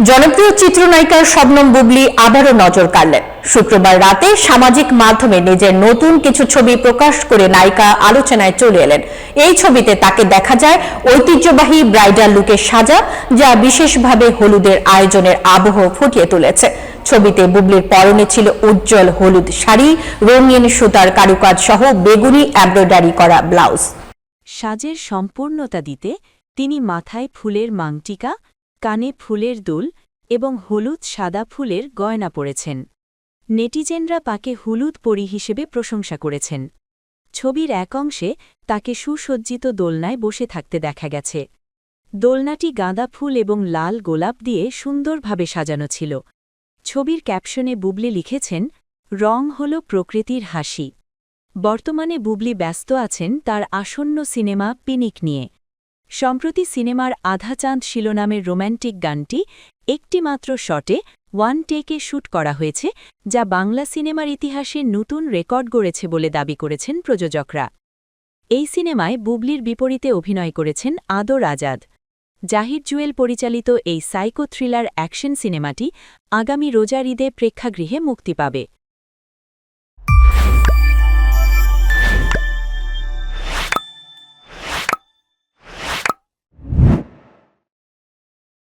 জনপ্রিয় চিত্রনায়িকার শবনম বুবলী আবারও নজর কাড়লেন। শুক্রবার রাতে সামাজিক মাধ্যমে নিজের নতুন কিছু ছবি প্রকাশ করে নায়িকা আলোচনায় চলে এলেন। এই ছবিতে তাকে দেখা যায় ঐতিহ্যবাহী ব্রাইডাল লুকে সাজা, যা বিশেষভাবে হলুদের আয়োজনের আবহ ফুটিয়ে তুলেছে। ছবিতে বুবলীর পরনে ছিল উজ্জ্বল হলুদ শাড়ি, রঙিন সুতার কারুকাজ সহ বেগুনি এমব্রয়ডারি করা ব্লাউজ। সাজের সম্পূর্ণতা দিতে তিনি মাথায় ফুলের মাংটিকা, কানে ফুলের দুল এবং হলুদ সাদা ফুলের গয়না পরেছেন। নেটিজেনরা তাকে হলুদ পরী হিসেবে প্রশংসা করেছেন। ছবির এক অংশে তাকে সুসজ্জিত দোলনায় বসে থাকতে দেখা গেছে। দোলনাটি গাঁদা ফুল এবং লাল গোলাপ দিয়ে সুন্দরভাবে সাজানো ছিল। ছবির ক্যাপশনে বুবলী লিখেছেন, রং হল প্রকৃতির হাসি। বর্তমানে বুবলী ব্যস্ত আছেন তার আসন্ন সিনেমা পিনিক নিয়ে। সম্প্রতি সিনেমার আধা চাঁদ শিরোনামের রোম্যান্টিক গানটি একটিমাত্র শটে ওয়ান টেকে শ্যুট করা হয়েছে, যা বাংলা সিনেমার ইতিহাসে নতুন রেকর্ড গড়েছে বলে দাবি করেছেন প্রযোজকরা। এই সিনেমায় বুবলীর বিপরীতে অভিনয় করেছেন আদর আজাদ। জাহির জুয়েল পরিচালিত এই সাইকো থ্রিলার অ্যাকশন সিনেমাটি আগামী রোজার ঈদে প্রেক্ষাগৃহে মুক্তি পাবে।